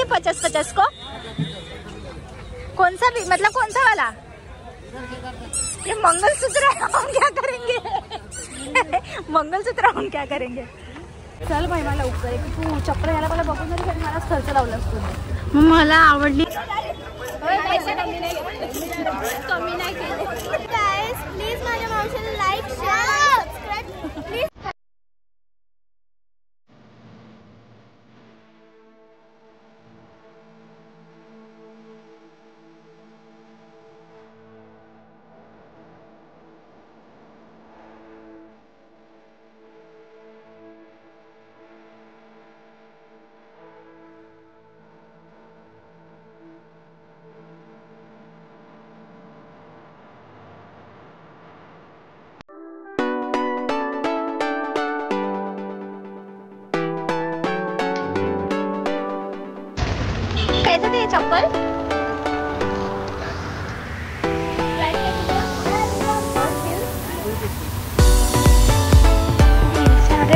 50-50 को कौन सा भी मतलब कौन सा वाला? ये मंगलसूत्र है, हम क्या करेंगे? मंगलसूत्र हम क्या करेंगे? चल भाई मला उपकार आहे की तू चप्पल घ्यायला मला बघून जरी तरी मलाच खर्च लावलास तू. मला आवडली. कमी नाही केले. गाइस प्लीज माझ्या मावशीला लाईक शेअर सबस्क्राइब प्लीज. कैसे थे ये चप्पल?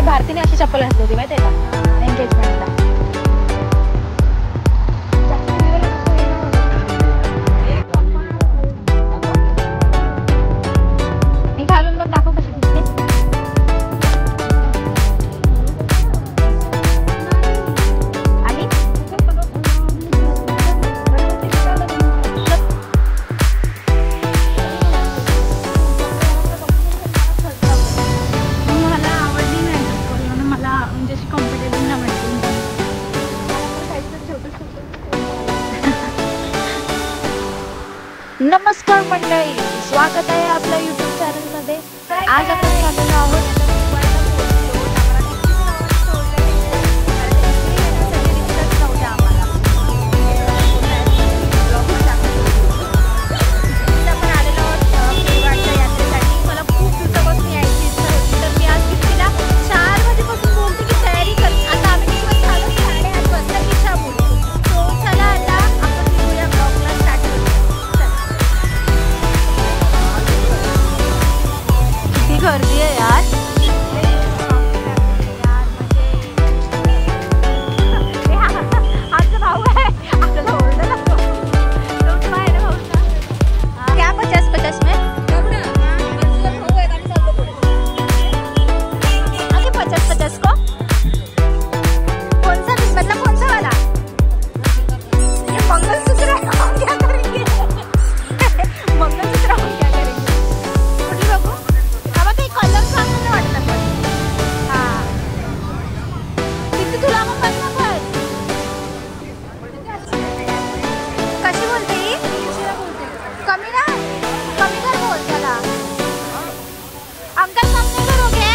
भारतीने अशी चप्पल घातली होती माहिती आहे का एंगेजमेंटला. मी घालून बघ दाखव कशी दिसते. नमस्कार मंडळी, स्वागत आहे आपल्या YouTube चॅनल मध्ये. आज आपण आलेलो आहोत गर्दी आहे यार. आमचा भाऊ आहे, आपल्याला ओरडा लागतो. क्या 50-50 में? आगे 50-50 को कौन सा मतलब कौन सा वाला? ये मंगलसूत्र है, हम क्या करेंगे? मंगलसूत्र हम क्या करेंगे? कुठली बघू? कलर चांगला वाटतं पण. हां किती तुला मग बघ ना पण कशी बोलते ही? कमी ना कमी कर बोल त्याला. अंकल कम नहीं करोगे?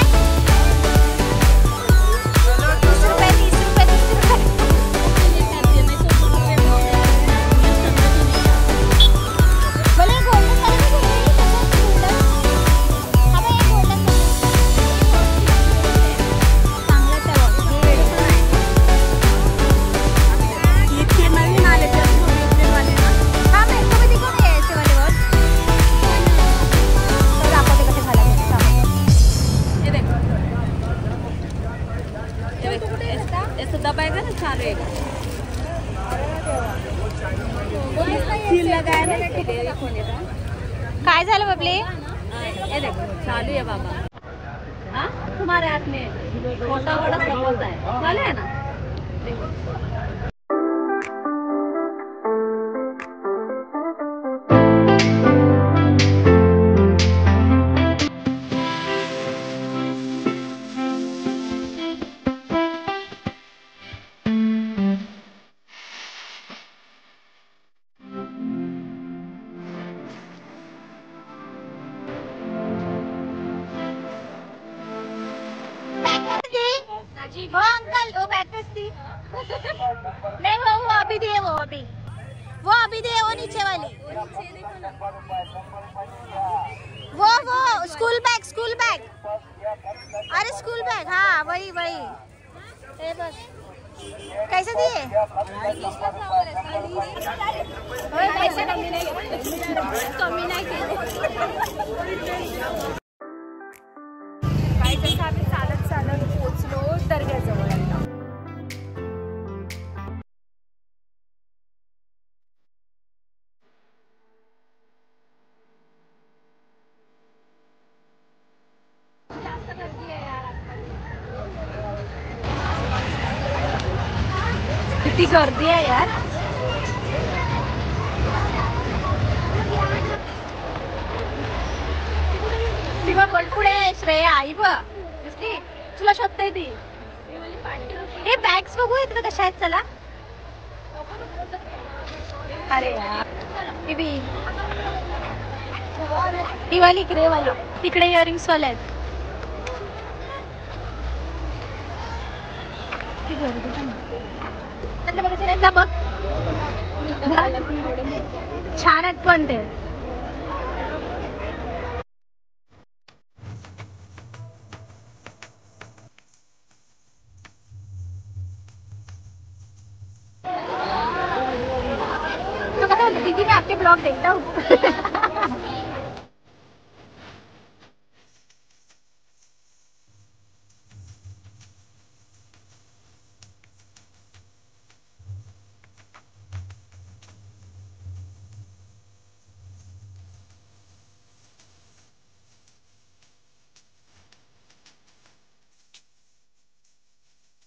20 रुपये 30 रुपये 30 रुपये. बोले गोल्डन कलर में दबाएगा ना चालू है. काय झालं बबली? ये देखो चालू है बाबा. हाँ तुम्हारे हाथ में छोटा बड़ा सब होता है. चालू है ना देखो. वो अंकल वो बैठस थी. नहीं वो अभी दे वो अभी दे वो नीचे वाली वो स्कूल बैग अरे स्कूल बैग. हाँ वही ये बस. कैसे दिए? कमी नाही केले. आम्ही चालत पोचलो दर्ग्याजवळ. किती गर्दी आहे यार. तेव्हा पुढे श्रेया आई बघ तुला शोधताय ती. हे बॅग्स बघू येत कशा आहेत. चला. अरे यार ही वाली ग्रे वाली तिकडे इयरिंग्स वाले आहेत. बघ छान आहेत पण ते. दीदी मैं आपके ब्लॉग देखता हूँ.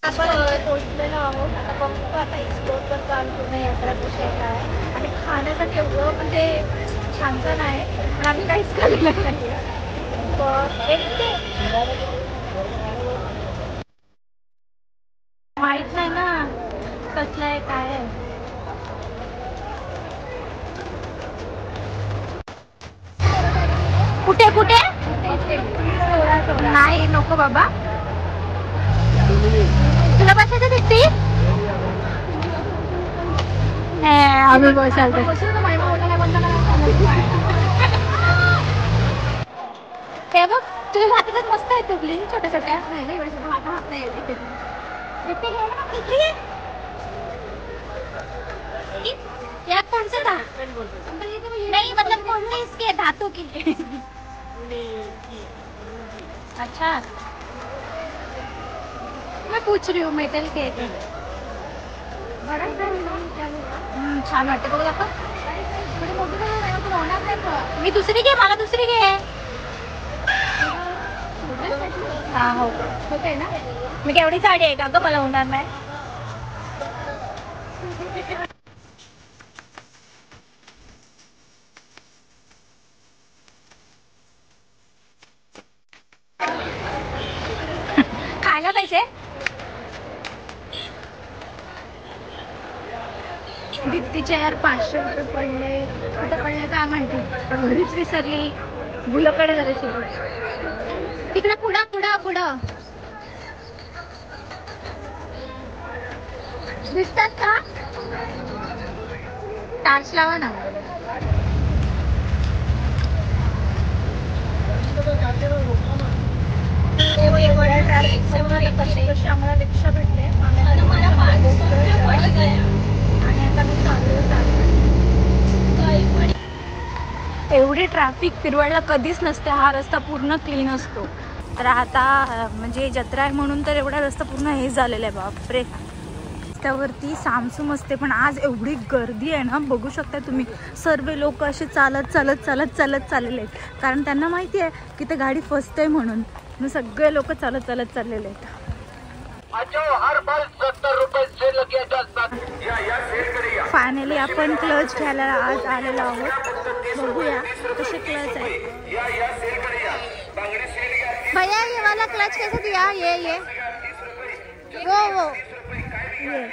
आपण पोहोचलेलो आहोत. आता बघतो आता एक्सप्लोर करतो आम्ही पूर्ण यात्रा कशी आहे काय. आणि खाण्याचं तेवढं म्हणजे छान छान आहे पण आम्ही काहीच खाल्लं नाही. माहित नाही ना कसलं आहे काय आहे. कुठे कुठे नाही नको बाबा. तुला बसायचं दिसते. आम्ही बसाल हे बघ तुझ्या हातात मस्त आहे तुगली छोट्या छोट्या. या कौन सा था नहीं मतलब कौन से इसके धातु की. अच्छा मैं पूछ रही हूँ मेटल के. छान वाटते बघ आपण. मी दुसरी घे मला दुसरी घे. हा हो होते ना. मी केवढी साडी आहे का ग मला होणार नाही. खायला पैसे दीप्तीच्या यार 500 रुपये पडले. कुठं पडले काय माहिती. घरीच विसरली. मुलाकडे झाले तिकडे पुढं पुढं पुढं दिसतात का. टार्च लावा ना. आम्हाला रिक्षा भेटले आणि आता मी एवढी ट्रॅफिक फिरवायला कधीच नसते. हा रस्ता पूर्ण क्लीन असतो. तर आता म्हणजे जत्रा आहे म्हणून तर एवढा रस्ता पूर्ण हे झालेला आहे. बापरे रस्त्यावरती सामसूम असते पण आज एवढी गर्दी आहे ना. बघू शकता तुम्ही सर्व लोक असे चालत चालत चालत चालत चाललेले आहेत. कारण त्यांना माहिती आहे की ते गाडी फसते म्हणून. मग सगळे लोक चालत चालत चाललेले आहेत. फायनली आपण क्लच घ्यायला आज आलेलो आहोत. बघूया कसे क्लच आहे. भैया ये वाला क्लच कैसे दिया. ये वो ये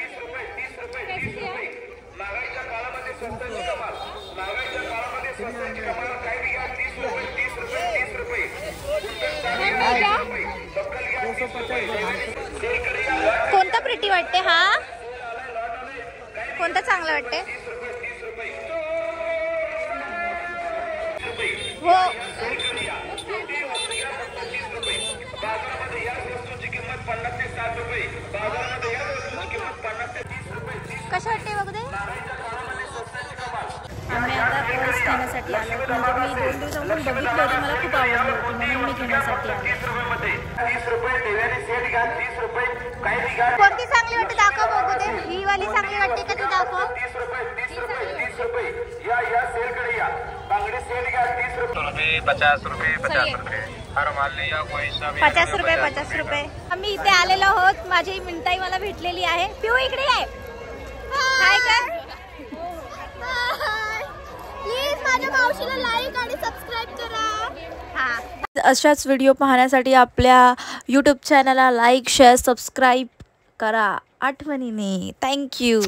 कोणता प्रिटी वाटते. हा कोणता चांगला वाटते. हो कशा वाटते बघ दे. आम्ही आता पर्स घेण्यासाठी आलो. म्हणजे मी 2 दिवसांपासून बघितलं होतं. मला खूप आवडलं होतं म्हणून मी घेण्यासाठी आलो. कोणती चांगली वाटते दाखव बघू दे. ही वाली चांगली वाटते का ती दाखव. 50 रुपये 50 रुपये हर माल लिया कोई सा भी 50 रुपये 50 रुपये. आम्ही इथे आलेलो आहोत. माझी मिनताई मला भेटलेली आहे. पिऊ इकडे आहे. हाय काय प्लीज माझ्या मावशीला लाईक आणि सबस्क्राईब करा. अशाच व्हिडिओ पाहण्यासाठी आपल्या यूट्यूब चॅनलला लाईक शेअर सबस्क्राईब करा आठवणीने. थँक्यू.